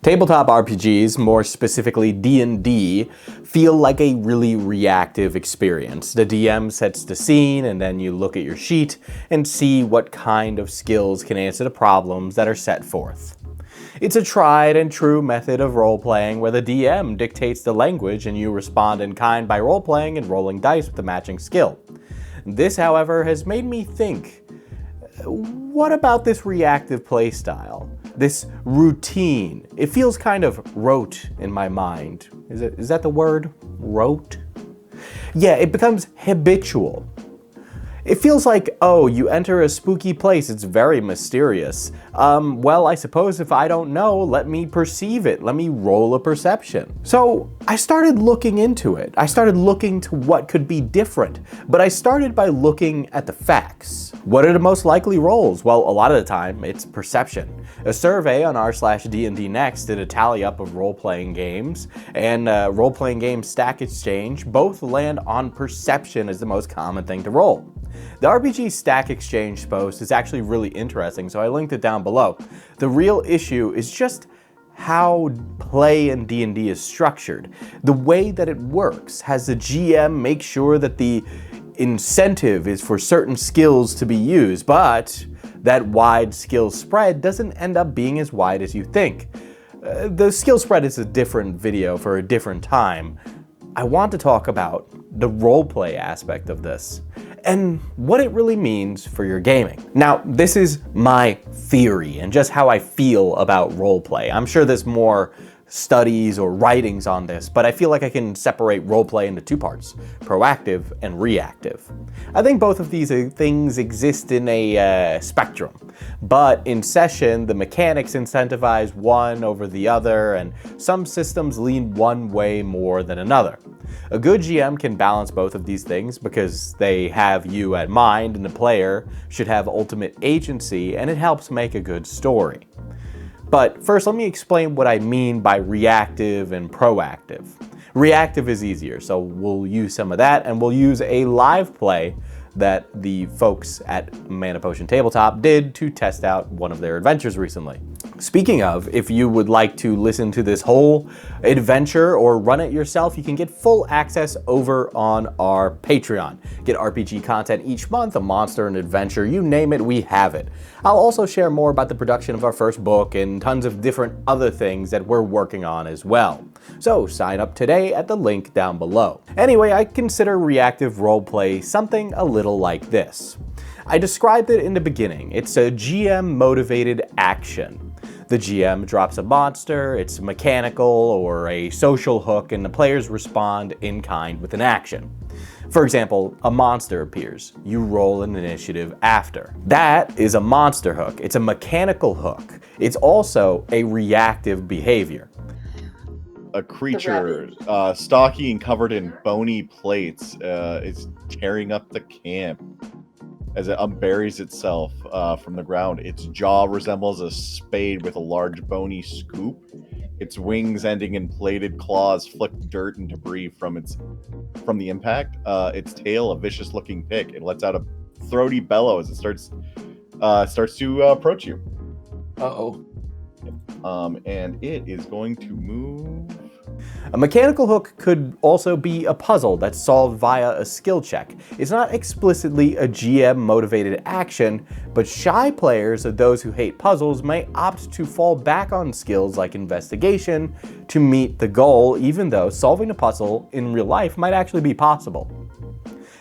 Tabletop RPGs, more specifically D&D, feel like a really reactive experience. The DM sets the scene, and then you look at your sheet and see what kind of skills can answer the problems that are set forth. It's a tried and true method of role-playing where the DM dictates the language and you respond in kind by role-playing and rolling dice with the matching skill. This, however, has made me think, what about this reactive playstyle? This routine? It feels kind of rote in my mind. Is that the word? Rote? Yeah, it becomes habitual. It feels like, oh, you enter a spooky place, it's very mysterious. Well, I suppose if I don't know, let me perceive it. Let me roll a perception. So I started looking into it. I started looking to what could be different, but I started by looking at the facts. What are the most likely rolls? Well, a lot of the time, it's perception. A survey on r/D&D Next did a tally up of role-playing games, and role-playing game Stack Exchange both land on perception as the most common thing to roll. The RPG Stack Exchange post is actually really interesting, so I linked it down below. The real issue is just how play in D&D is structured. The way that it works has the GM make sure that the incentive is for certain skills to be used, but that wide skill spread doesn't end up being as wide as you think. The skill spread is a different video for a different time. I want to talk about the roleplay aspect of this and what it really means for your gaming. Now, this is my theory and just how I feel about roleplay. I'm sure there's more studies or writings on this, but I feel like I can separate roleplay into two parts, proactive and reactive. I think both of these things exist in a spectrum, but in session, the mechanics incentivize one over the other, and some systems lean one way more than another. A good GM can balance both of these things because they have you at mind, and the player should have ultimate agency, and it helps make a good story. But first, let me explain what I mean by reactive and proactive. Reactive is easier, so we'll use some of that, and we'll use a live play that the folks at Mana Potion Tabletop did to test out one of their adventures recently. Speaking of, if you would like to listen to this whole adventure or run it yourself, you can get full access over on our Patreon. Get RPG content each month, a monster, an adventure, you name it, we have it. I'll also share more about the production of our first book and tons of different other things that we're working on as well. So sign up today at the link down below. Anyway, I consider reactive roleplay something a little like this. I described it in the beginning. It's a GM-motivated action. The GM drops a monster, it's mechanical or a social hook, and the players respond in kind with an action. For example, a monster appears. You roll an initiative after. That is a monster hook. It's a mechanical hook. It's also a reactive behavior. A creature, stocky and covered in bony plates, is tearing up the camp as it unburies itself from the ground. Its jaw resembles a spade with a large bony scoop. Its wings ending in plated claws flick dirt and debris from the impact. Its tail, a vicious-looking pick. It lets out a throaty bellow as it starts to approach you. Uh-oh. And it is going to move. A mechanical hook could also be a puzzle that's solved via a skill check. It's not explicitly a GM-motivated action, but shy players or those who hate puzzles may opt to fall back on skills like investigation to meet the goal, even though solving a puzzle in real life might actually be possible.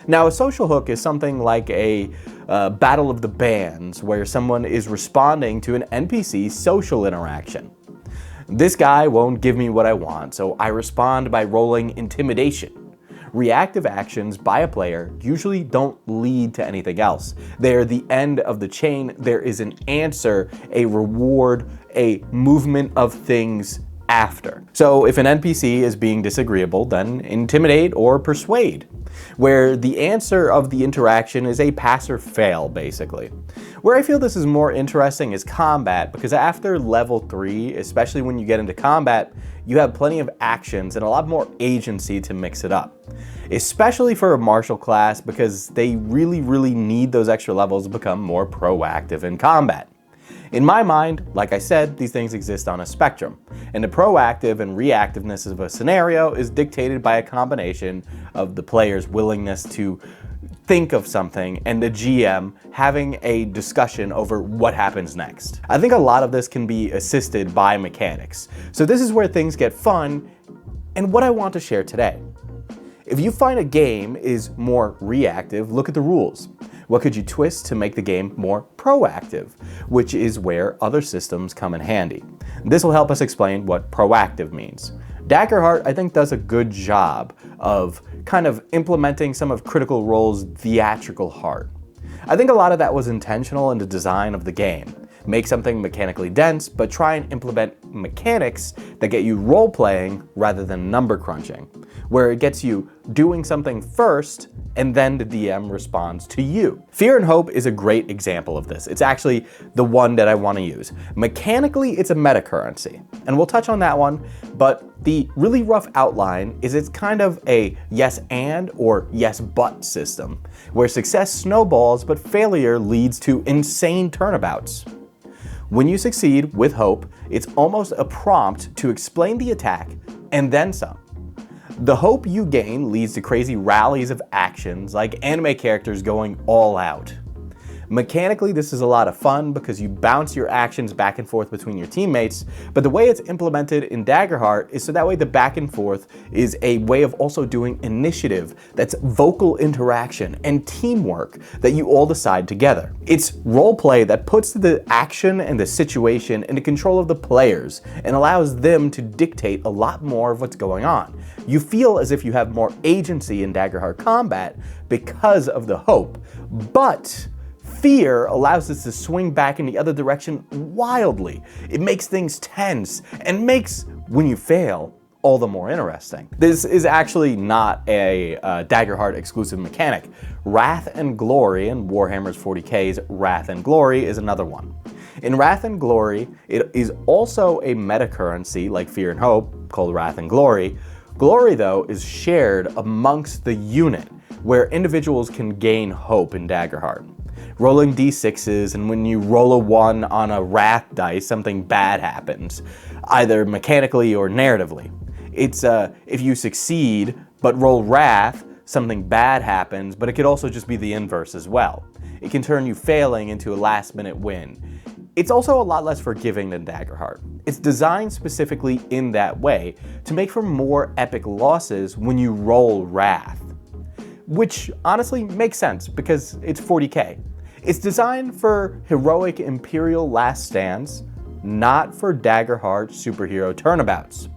Now, a social hook is something like a battle of the bands, where someone is responding to an NPC social interaction. This guy won't give me what I want, so I respond by rolling intimidation. Reactive actions by a player usually don't lead to anything else. They're the end of the chain. There is an answer, a reward, a movement of things after. So if an NPC is being disagreeable, then intimidate or persuade, where the answer of the interaction is a pass or fail, basically. Where I feel this is more interesting is combat, because after level 3, especially when you get into combat, you have plenty of actions and a lot more agency to mix it up. Especially for a martial class, because they really need those extra levels to become more proactive in combat. In my mind, like I said, these things exist on a spectrum, and the proactive and reactiveness of a scenario is dictated by a combination of the player's willingness to think of something and the GM having a discussion over what happens next. I think a lot of this can be assisted by mechanics, so this is where things get fun and what I want to share today. If you find a game is more reactive, look at the rules. What could you twist to make the game more proactive, which is where other systems come in handy. This will help us explain what proactive means. Daggerheart, I think, does a good job of kind of implementing some of Critical Role's theatrical heart. I think a lot of that was intentional in the design of the game. Make something mechanically dense, but try and implement mechanics that get you role-playing rather than number crunching, where it gets you doing something first and then the DM responds to you. Fear and Hope is a great example of this. It's actually the one that I want to use. Mechanically, it's a meta currency, and we'll touch on that one, but the really rough outline is it's kind of a yes and or yes but system, where success snowballs but failure leads to insane turnabouts. When you succeed with hope, it's almost a prompt to explain the attack and then some. The hope you gain leads to crazy rallies of actions like anime characters going all out. Mechanically, this is a lot of fun because you bounce your actions back and forth between your teammates, but the way it's implemented in Daggerheart is so that way the back and forth is a way of also doing initiative that's vocal interaction and teamwork that you all decide together. It's roleplay that puts the action and the situation into control of the players and allows them to dictate a lot more of what's going on. You feel as if you have more agency in Daggerheart combat because of the hope, but fear allows us to swing back in the other direction wildly. It makes things tense and makes, when you fail, all the more interesting. This is actually not a Daggerheart exclusive mechanic. Wrath and Glory in Warhammer's 40K's Wrath and Glory is another one. In Wrath and Glory, it is also a meta currency like Fear and Hope called Wrath and Glory. Glory, though, is shared amongst the unit, where individuals can gain hope in Daggerheart. Rolling d6s, and when you roll a 1 on a wrath dice, something bad happens, either mechanically or narratively. It's if you succeed but roll wrath, something bad happens, but it could also just be the inverse as well. It can turn you failing into a last-minute win. It's also a lot less forgiving than Daggerheart. It's designed specifically in that way to make for more epic losses when you roll wrath, which honestly makes sense because it's 40K. It's designed for heroic Imperial last stands, not for Daggerheart superhero turnabouts.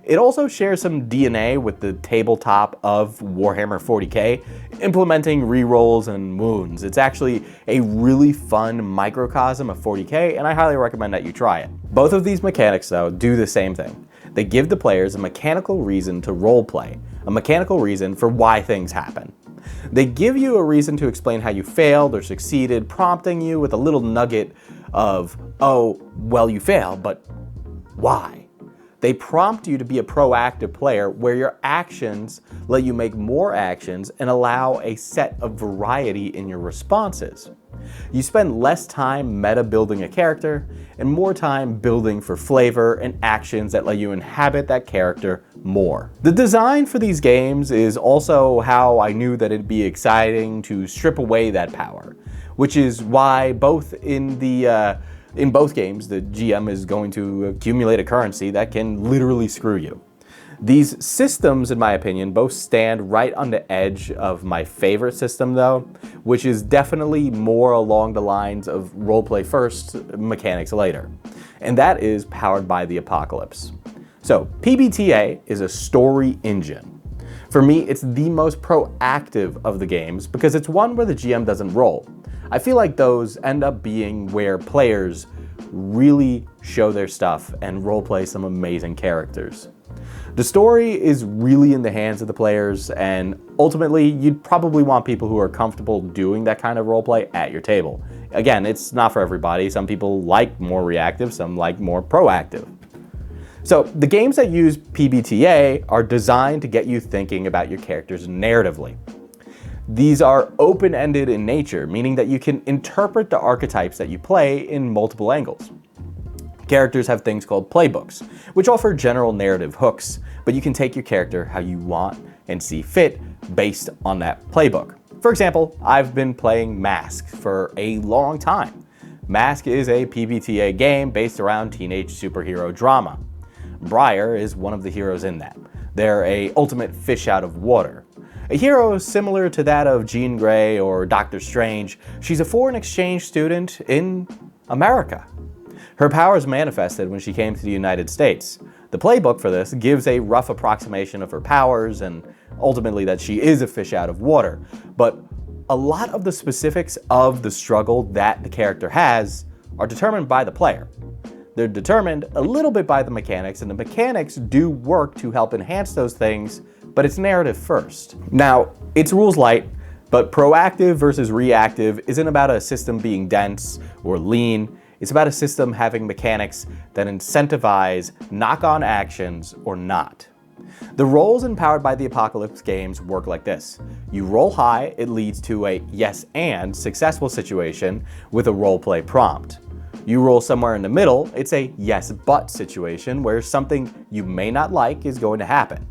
It also shares some DNA with the tabletop of Warhammer 40K, implementing rerolls and wounds. It's actually a really fun microcosm of 40K, and I highly recommend that you try it. Both of these mechanics, though, do the same thing. They give the players a mechanical reason to roleplay, a mechanical reason for why things happen. They give you a reason to explain how you failed or succeeded, prompting you with a little nugget of, oh, well, you failed, but why? They prompt you to be a proactive player where your actions let you make more actions and allow a set of variety in your responses. You spend less time meta building a character and more time building for flavor and actions that let you inhabit that character more. The design for these games is also how I knew that it'd be exciting to strip away that power, which is why in both games, the GM is going to accumulate a currency that can literally screw you. These systems, in my opinion, both stand right on the edge of my favorite system, though, which is definitely more along the lines of roleplay first, mechanics later. And that is Powered by the Apocalypse. So, PBTA is a story engine. For me, it's the most proactive of the games because it's one where the GM doesn't roll. I feel like those end up being where players really show their stuff and roleplay some amazing characters. The story is really in the hands of the players, and ultimately you'd probably want people who are comfortable doing that kind of roleplay at your table. Again, it's not for everybody. Some people like more reactive, some like more proactive. So the games that use PBTA are designed to get you thinking about your characters narratively. These are open-ended in nature, meaning that you can interpret the archetypes that you play in multiple angles. Characters have things called playbooks, which offer general narrative hooks, but you can take your character how you want and see fit based on that playbook. For example, I've been playing Mask for a long time. Mask is a PBTA game based around teenage superhero drama. Briar is one of the heroes in that. They're an ultimate fish out of water. A hero similar to that of Jean Grey or Doctor Strange, she's a foreign exchange student in America. Her powers manifested when she came to the United States. The playbook for this gives a rough approximation of her powers and ultimately that she is a fish out of water. But a lot of the specifics of the struggle that the character has are determined by the player. They're determined a little bit by the mechanics, and the mechanics do work to help enhance those things, but it's narrative first. Now, it's rules light, but proactive versus reactive isn't about a system being dense or lean. It's about a system having mechanics that incentivize knock-on actions or not. The roles in Powered by the Apocalypse games work like this. You roll high, it leads to a yes and successful situation with a roleplay prompt. You roll somewhere in the middle, it's a yes but situation where something you may not like is going to happen.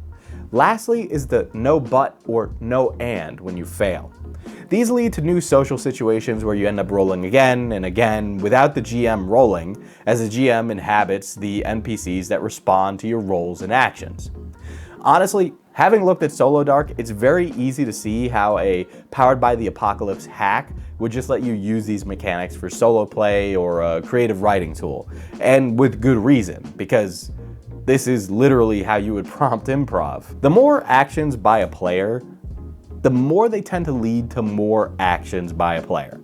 Lastly is the no but or no and when you fail. These lead to new social situations where you end up rolling again and again without the GM rolling, as the GM inhabits the NPCs that respond to your roles and actions. Honestly, having looked at Solo Dark, it's very easy to see how a Powered by the Apocalypse hack would just let you use these mechanics for solo play or a creative writing tool, and with good reason, because this is literally how you would prompt improv. The more actions by a player, the more they tend to lead to more actions by a player.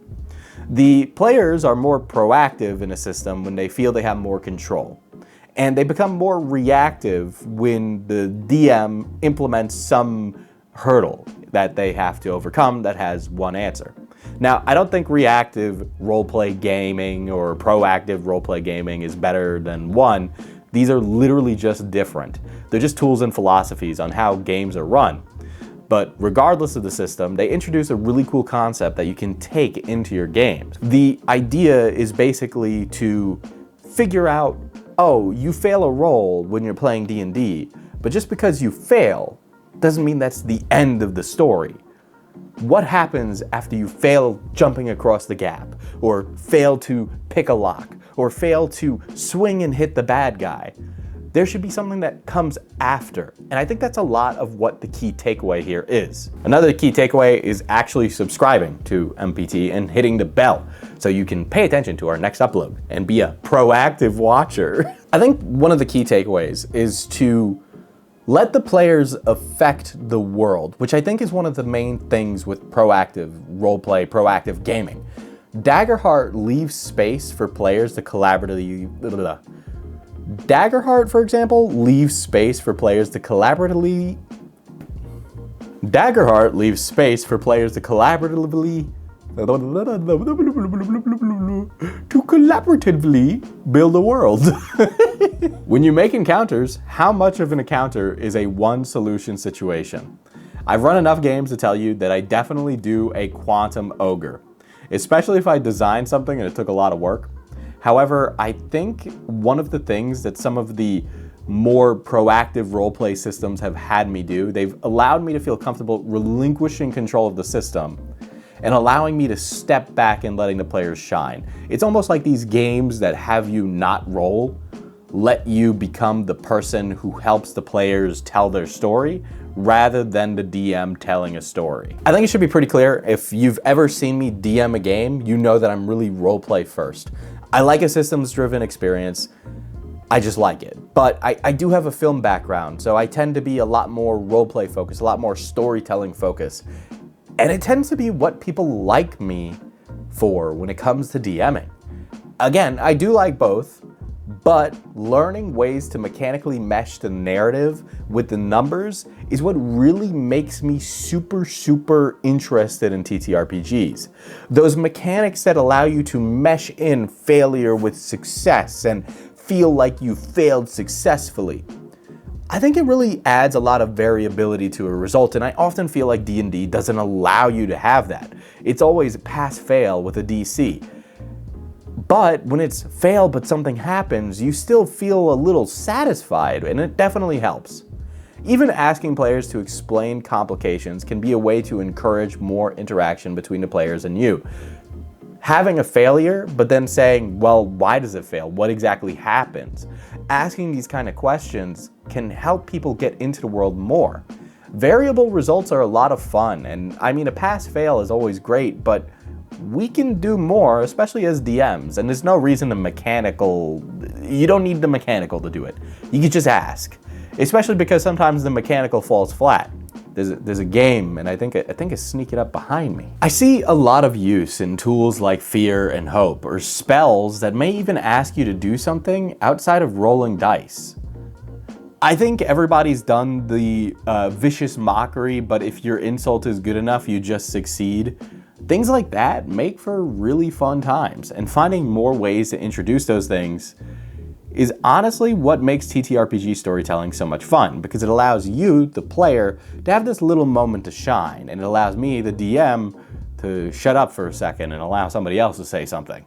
The players are more proactive in a system when they feel they have more control, and they become more reactive when the DM implements some hurdle that they have to overcome that has one answer. Now, I don't think reactive roleplay gaming or proactive roleplay gaming is better than one. These are literally just different. They're just tools and philosophies on how games are run. But regardless of the system, they introduce a really cool concept that you can take into your games. The idea is basically to figure out, oh, you fail a roll when you're playing D&D, but just because you fail doesn't mean that's the end of the story. What happens after you fail jumping across the gap, or fail to pick a lock, or fail to swing and hit the bad guy? There should be something that comes after. And I think that's a lot of what the key takeaway here is. Another key takeaway is actually subscribing to MPT and hitting the bell so you can pay attention to our next upload and be a proactive watcher. I think one of the key takeaways is to let the players affect the world, which I think is one of the main things with proactive roleplay, proactive gaming. Daggerheart leaves space for players to collaboratively... Daggerheart, for example, leaves space for players to collaboratively... Daggerheart leaves space for players to collaboratively build a world. When you make encounters, how much of an encounter is a one solution situation? I've run enough games to tell you that I definitely do a quantum ogre, especially if I designed something and it took a lot of work. However, I think one of the things that some of the more proactive roleplay systems have had me do, they've allowed me to feel comfortable relinquishing control of the system and allowing me to step back and letting the players shine. It's almost like these games that have you not roll, let you become the person who helps the players tell their story rather than the DM telling a story. I think it should be pretty clear, if you've ever seen me DM a game, you know that I'm really roleplay first. I like a systems-driven experience. I just like it. But I do have a film background, so I tend to be a lot more roleplay focused, a lot more storytelling focused. And it tends to be what people like me for when it comes to DMing. Again, I do like both, but learning ways to mechanically mesh the narrative with the numbers is what really makes me super interested in TTRPGs. Those mechanics that allow you to mesh in failure with success and feel like you failed successfully. I think it really adds a lot of variability to a result, and I often feel like D&D doesn't allow you to have that. It's always pass-fail with a DC. But when it's fail but something happens, you still feel a little satisfied, and it definitely helps. Even asking players to explain complications can be a way to encourage more interaction between the players and you. Having a failure, but then saying, well, why does it fail? What exactly happens? Asking these kind of questions can help people get into the world more. Variable results are a lot of fun, and I mean, a pass-fail is always great, but we can do more, especially as DMs, and there's no reason you don't need the mechanical to do it. You can just ask, especially because sometimes the mechanical falls flat. There's a game, and I think it's sneaking up behind me. I see a lot of use in tools like Fear and Hope, or spells that may even ask you to do something outside of rolling dice. I think everybody's done the vicious mockery, but if your insult is good enough, you just succeed. Things like that make for really fun times, and finding more ways to introduce those things is honestly what makes TTRPG storytelling so much fun, because it allows you, the player, to have this little moment to shine, and it allows me, the DM, to shut up for a second and allow somebody else to say something.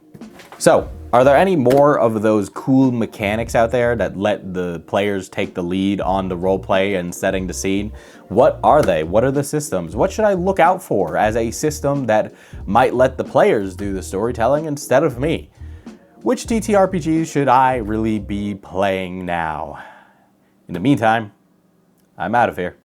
So, are there any more of those cool mechanics out there that let the players take the lead on the roleplay and setting the scene? What are they? What are the systems? What should I look out for as a system that might let the players do the storytelling instead of me? Which TTRPGs should I really be playing now? In the meantime, I'm out of here.